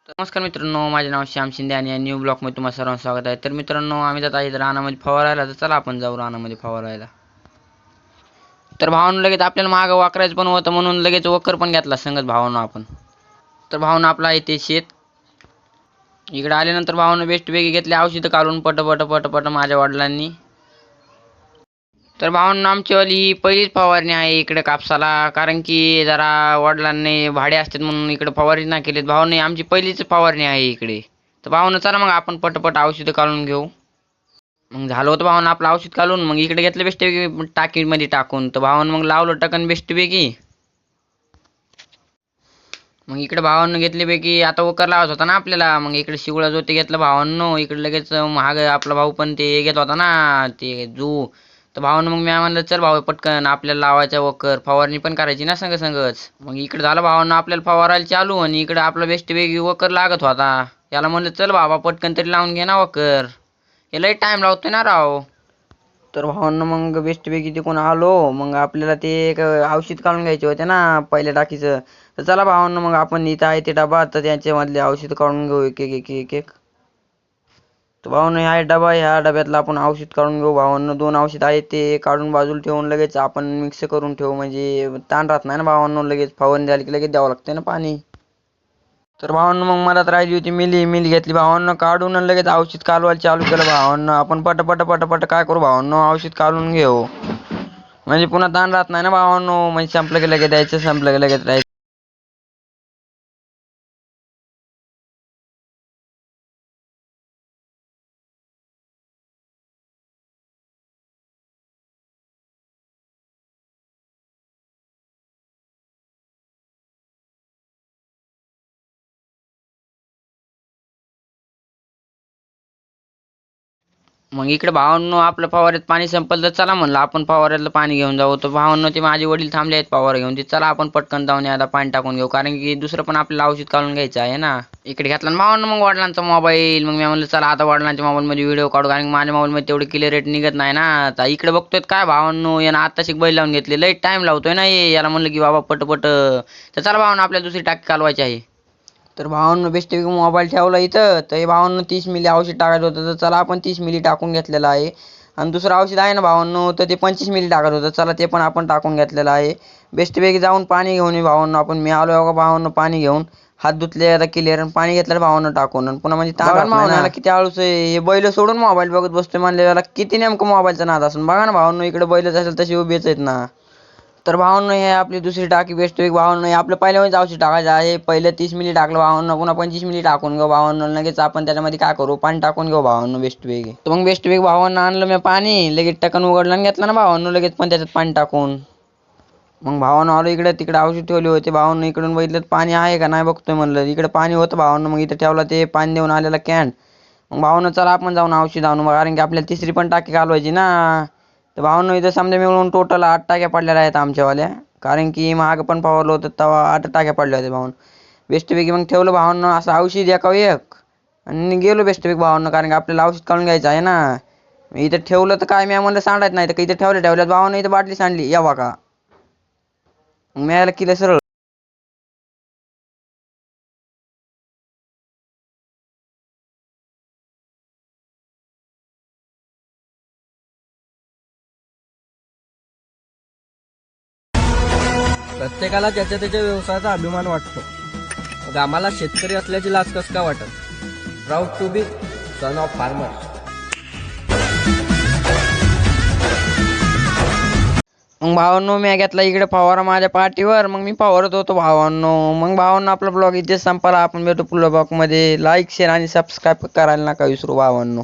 नमस्कार मित्रांनो, माझे नाव श्याम शिंदे आणि या न्यू ब्लॉगमध्ये तुम्हाला सर्वांचं स्वागत आहे. तर मित्रांनो, आम्ही जात आहे रानामध्ये फवारायला. तर चला आपण जाऊ रानामध्ये फवारायला. तर भावानं लगेच आपल्याला मागं वाकरायचं पण होतं, म्हणून लगेच वखर पण घेतला संगत भावानं आपण. तर भावानं आपला आहे ते शेत. इकडे आल्यानंतर भावानं बेस्ट वेगळी घेतली औषधं काढून पट माझ्या वडिलांनी. तर भावांनो, आमचीवाली ही पहिलीच फवारणी आहे इकडे कापसाला, कारण की जरा वडिलांनी भाडे असतात म्हणून इकडे फवारणी नाही केलीत. भावांनी आमची पहिलीच फवारणी आहे इकडे. तर भावानं चला मग आपण पटपट औषधं काढून घेऊ. मग झालं होतं भावानं आपलं औषध काढून, मग इकडे घेतलं बेस्ट पैकी टाकीमध्ये टाकून. तर भावानं मग लावलं टकन बेस्ट पैकी. मग इकडे भावानं घेतले पैकी आता वकर लावत होता ना आपल्याला, मग इकडे शिवळा जो ते घेतलं भावांनो. इकडे लगेच महाग आपला भाऊ पण ते घेत होता ना ते जू. तर भावानं मग मी म्हणलं चल भाऊ पटकन आपल्याला लावायचा वकर, फवारणी पण करायची ना संग संगच. मग इकडे झालं भावानं आपल्याला फवारायला चालू, आणि इकडे आपला बेस्ट पैकी वकर लागत होता. याला म्हणलं चल बाबा पटकन तरी लावून घे ना वकर, हे लई टाइम लावतोय ना राव. तर भावांना मग बेस्टपैकी तिकडून आलो. मग आपल्याला ते एक औषध काढून घ्यायचे होते ना पहिल्या टाकीचं. तर चला भावांना मग आपण इथं आहे ते डबा, तर त्यांच्यामधले औषध काढून घेऊ एक एक एक एक एक. तर भावांनो, ह्या डबा, ह्या डब्यातलं आपण औषध काढून घेऊ. भावांनो, 2 औषध आहेत ते काढून बाजूला ठेवून लगेच आपण मिक्स करून ठेवू, म्हणजे ताण राहत नाही ना भावांनो. लगेच फवारणी झाली की लगेच द्यावं लागते ना पाणी. तर भावांनो, मग मला तर राहिली होती मिली घेतली भावांनो काढून, आणि लगेच औषध कालवायला चालू केलं भावांनो. आपण पट काय करू भावांनो, औषध काढून घेऊ, म्हणजे पुन्हा ताण राहत नाही ना भावांनो. म्हणजे संपलं की लगेच द्यायचं, संपलं की लगेच द्यायचं. मग इकडे भावांनो आपलं फवाऱ्यात पाणी संपलं, तर चला म्हणलं आपण फवाऱ्यातलं पाणी घेऊन जाऊ. तर भावांनो ते माझे वडील थांबले आहेत फवारा घेऊन. ते चला आपण पटकन जाऊन याला पाणी टाकून घेऊ, कारण की दुसरं पण आपल्याला औषध काढून घ्यायचं आहे ना. इकडे घेतला ना भावांनो मग वडिलांचा मोबाईल. मग मी म्हणलं चला आता वडिलांच्या मोबाईलमध्ये व्हिडिओ काढू, कारण की माझ्या मोबाईलमध्ये तेवढी क्लिअरिटी निघत नाही ना. आता इकडे बघतोय काय भावांनो, यानं आत्ताशी बैल लावून घेतले, लई टाइम लावतोय ना हे. याला म्हणलं की बाबा पटपट. तर चला भावांनो आपल्याला दुसरी टाकी कालवायची आहे. तर भावांनो बेस्ट मोबाईल ठेवला इथं. तर हे भावांनो 30 मिली औषध टाकायचं होतं, तर चला आपण 30 मिली टाकून घेतलेलं आहे. आणि दुसरं औषध आहे ना भावांनो, तर ते 25 मिली टाकायचं होतं, चला ते पण आपण टाकून घेतलेलं आहे. बेस्टपैकी जाऊन पाणी घेऊन ये भावांनो आपण. मी आलो बघा भावांनो पाणी घेऊन, हात धुतले आता क्लिअर, आणि पाणी घेतलं भावांनो टाकून. आणि पुन्हा म्हणजे ताण भावांना किती आळूच आहे हे, बैल सोडून मोबाईल बघत बसतोय म्हणले, याला किती नेमकं मोबाईलचा नाद असून. बघा ना भावांनो, इकडे बैलच असेल तशी उभेच आहेत ना. तर भावांनो, हे आपली दुसरी टाकी बेस्ट वेग भावांनो. हे आपलं पहिल्यामध्ये औषध टाकायचं आहे. पहिले 30 मिली टाकलं भावांनो, पुन्हा 25 मिली टाकून घेऊ भावांनो. लगेच आपण त्याच्यामध्ये काय करू, पाणी टाकून घेऊ भावांनो बेस्ट वेग. तर मग बेस्ट वेग भावांना आणलं मी पाणी, लगेच टकन उघडलं आणि घेतलं ना भावांनो लगेच पण त्याच्यात पाणी टाकून. मग भावांनो आलो इकडे, तिकडे औषध ठेवले होते भावांनो. इकडून बघितलं पाणी आहे का नाही बघतोय म्हणलं, इकडे पाणी होतं भावांनो. मग इथं ठेवला ते पाणी देऊन आलेला कॅन. मग भावांनो चला आपण जाऊन औषध आणू, कारण की आपल्याला तिसरी पण टाकी घालवायची ना. तर भावांनो इथं समजा मिळून टोटल 8 टाक्या पडलेल्या आहेत आमच्यावाल्या, कारण की महाग पण फवारलं होतं तेव्हा 8 टाक्या पडल्या होत्या भावांनो. बेस्टपैकी मग ठेवलं भावांनो असं औषध एका एक, आणि गेलो बेस्टपैकी भावांनो, कारण की आपल्याला औषध काढून घ्यायचं आहे ना. इथं ठेवलं तर काय, मी म्हणलं सांडायचं नाही, तर इथं ठेवल्यात भावांनो. इथं बाटली सांडली या बघा. मग मी याला केलं सरळ. प्रत्येकाला त्याच्या त्याच्या व्यवसायाचा अभिमान वाटतो. मग आम्हाला शेतकरी असल्याची लाज कसं का वाटत. Proud to be son of farmer. मग भावांनो मी घेतला इकडे फवारा माझ्या पाठीवर, मग मी फवारत होतो भावांनो. मग भावांनो आपला ब्लॉग इथेच संपला. आपण भेटू पुढल्या ब्लॉग मध्ये. लाईक शेअर आणि सबस्क्राईब करायला नका विसरू भावांनो.